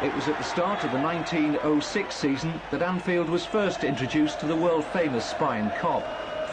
It was at the start of the 1906 season that Anfield was first introduced to the world-famous spion Kop.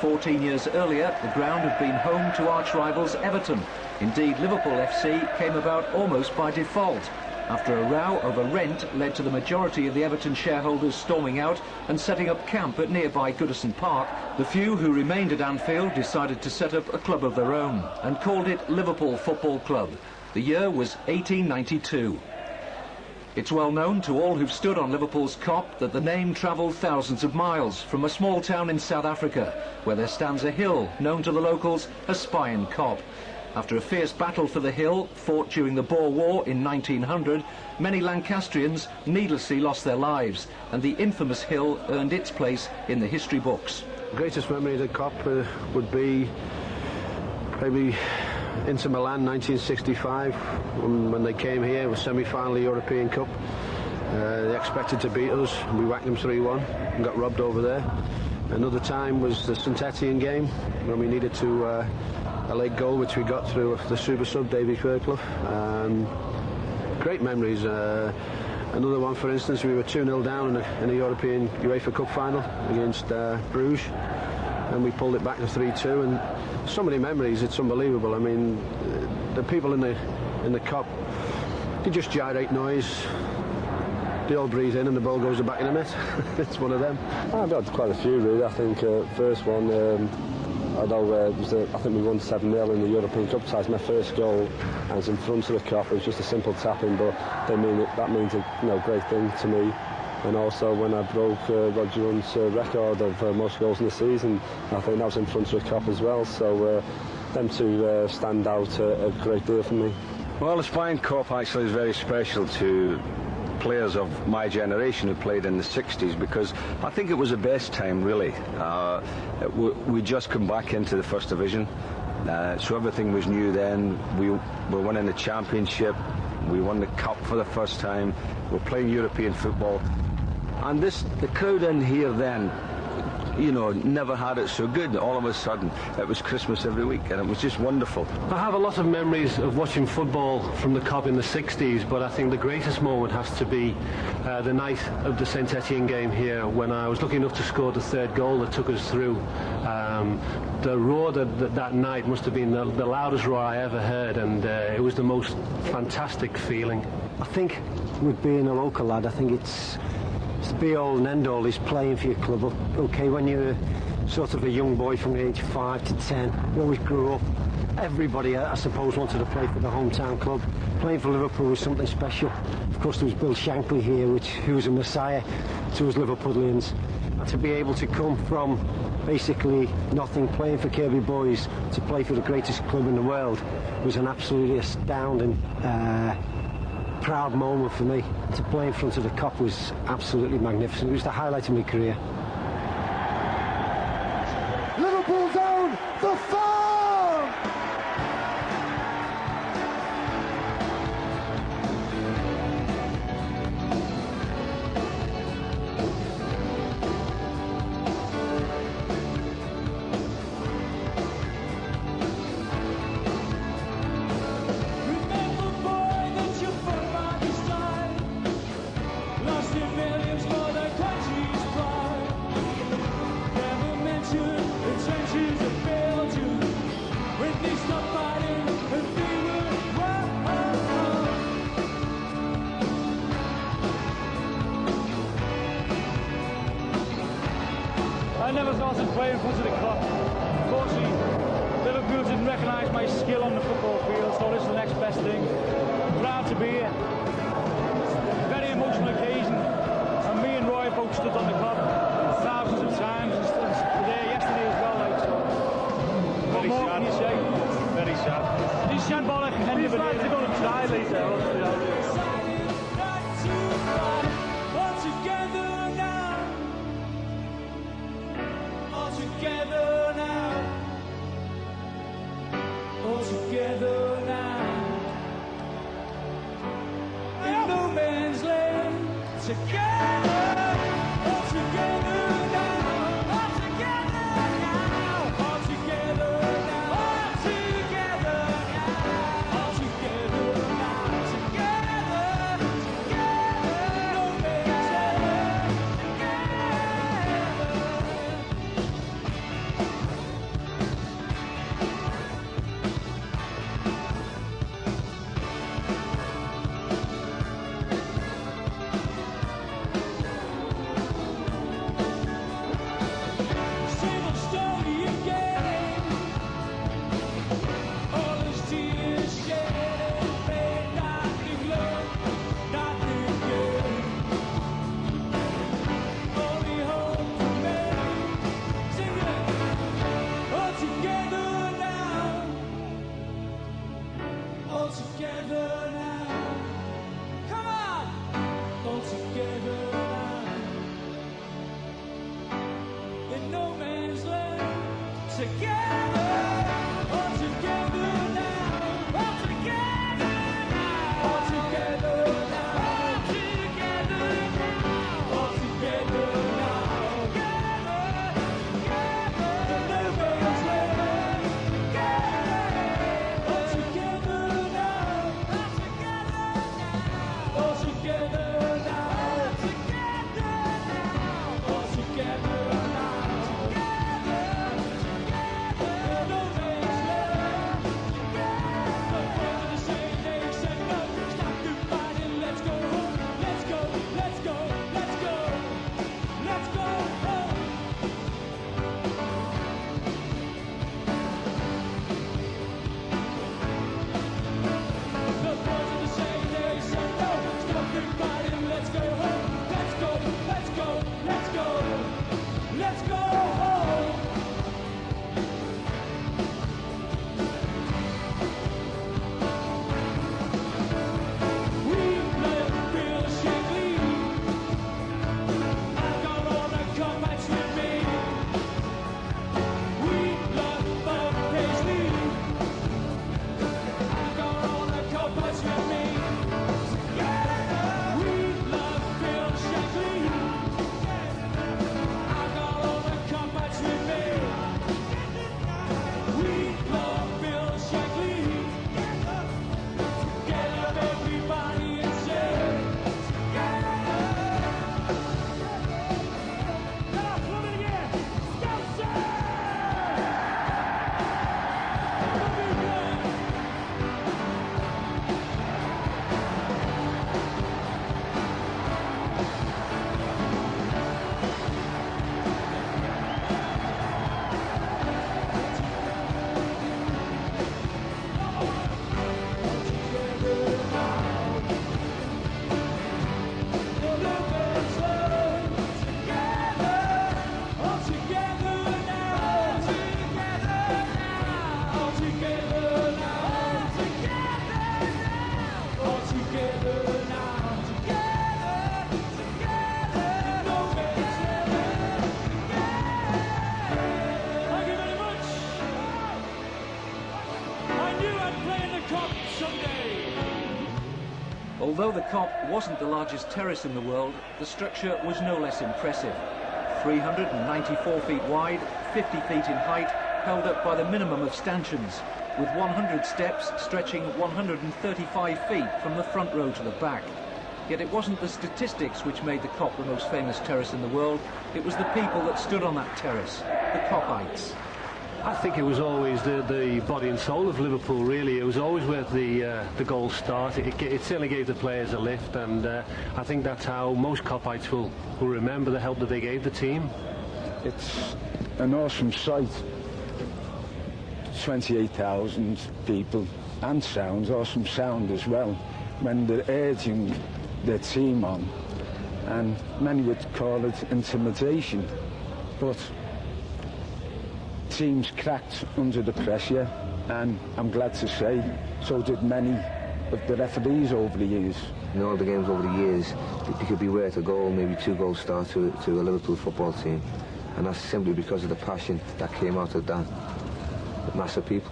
14 years earlier, the ground had been home to arch-rivals Everton. Indeed, Liverpool FC came about almost by default, after a row over rent led to the majority of the Everton shareholders storming out and setting up camp at nearby Goodison Park. The few who remained at Anfield decided to set up a club of their own and called it Liverpool Football Club. The year was 1892. It's well known to all who've stood on Liverpool's Kop that the name travelled thousands of miles from a small town in South Africa, where there stands a hill known to the locals as Spion Kop. After a fierce battle for the hill, fought during the Boer War in 1900, many Lancastrians needlessly lost their lives, and the infamous hill earned its place in the history books. The greatest memory of the Kop would be maybe Inter Milan 1965, when they came here. It was semi-final European Cup. They expected to beat us, and we whacked them 3-1 and got robbed over there. Another time was the St Etienne game, when we needed to a late goal, which we got through the super sub Davy Fairclough. Great memories. Another one, for instance, we were 2-0 down in a European UEFA Cup final against Bruges, and we pulled it back to 3-2. And so many memories, it's unbelievable. I mean, the people in the Kop, they just gyrate noise. They all breathe in and the ball goes back in the net. It's one of them. I've had quite a few, really. I think first one, although I think we won 7-0 in the European Cup tie. It's my first goal, and it's in front of the Kop. It was just a simple tapping, but that means a great thing to me. And also when I broke Roger Hunt's record of most goals in the season, I think that was in front of the Kop as well. So them two stand out a great deal for me. Well, the Spion Kop actually is very special to players of my generation who played in the 60s, because I think it was the best time, really. We just come back into the First Division, so everything was new then. We were winning the championship, we won the Cup for the first time, we're playing European football, and the crowd in here then, you know, never had it so good. All of a sudden it was Christmas every week, and it was just wonderful. I have a lot of memories of watching football from the Kop in the 60s, but I think the greatest moment has to be the night of the St Etienne game here, when I was lucky enough to score the third goal that took us through. The roar that night must have been the loudest roar I ever heard, and it was the most fantastic feeling. I think with being a local lad, I think it's the be-all and end-all is playing for your club. Okay, when you're sort of a young boy from the age of 5 to 10, you always grew up. Everybody, I suppose, wanted to play for the hometown club. Playing for Liverpool was something special. Of course, there was Bill Shankly here, who was a messiah to us Liverpoolians. And to be able to come from basically nothing, playing for Kirby Boys, to play for the greatest club in the world was an absolutely astounding proud moment for me. To play in front of the Kop was absolutely magnificent. It was the highlight of my career. Liverpool's own, the farm! I never thought I'd play in front of the Kop. Unfortunately, Liverpool didn't recognise my skill on the football field, so this is the next best thing. I'm proud to be here. Very emotional occasion, and me and Roy both stood on the Kop thousands of times, and today, yesterday as well. Like, so. Very sad. Can you say? Very sad. He's shambolic. He's like to go to try later. Together now, in no man's land, together, all together now, all together now, all together now, all together now, all together now, together, together. together now. Come on, all together now. In no man's land, together, all together now, all together now, all together now, all together now, all together now, together, together, in no man's land, together, all together now, all together now, all together now, all together now. Let's go home. We love Bill Shankly. I got all the Kopites with me. We love Bob Paisley. I got all the Kopites with me. We love Bill Shankly. I got all the Kopites with me. We love Bill Shankly. Get up, everybody, and say, get up. Get up, love it again. Scousers! Love you, man. Thank you very much. I knew I'd play in the Kop someday. Although the Kop wasn't the largest terrace in the world, the structure was no less impressive. 394 feet wide, 50 feet in height, held up by the minimum of stanchions, with 100 steps stretching 135 feet from the front row to the back. Yet it wasn't the statistics which made the Kop the most famous terrace in the world, it was the people that stood on that terrace, the Kopites. I think it was always the body and soul of Liverpool, really. It was always where the goals started. It certainly gave the players a lift, and I think that's how most Kopites will remember the help that they gave the team. It's an awesome sight. 28,000 people, and sounds, awesome sound as well, when they're urging their team on. And many would call it intimidation, but teams cracked under the pressure, and I'm glad to say so did many of the referees over the years. In all the games over the years, it could be worth a goal, maybe 2 goals start to a Liverpool football team, and that's simply because of the passion that came out of that mass of people.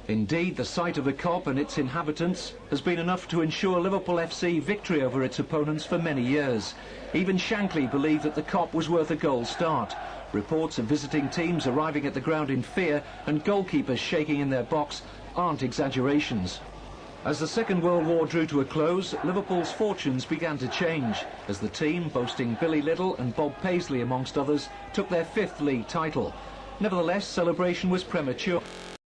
Indeed, the sight of the Kop and its inhabitants has been enough to ensure Liverpool FC victory over its opponents for many years. Even Shankly believed that the Kop was worth a goal start. Reports of visiting teams arriving at the ground in fear and goalkeepers shaking in their box aren't exaggerations. As the Second World War drew to a close, Liverpool's fortunes began to change as the team, boasting Billy Little and Bob Paisley amongst others, took their 5th league title. Nevertheless, celebration was premature.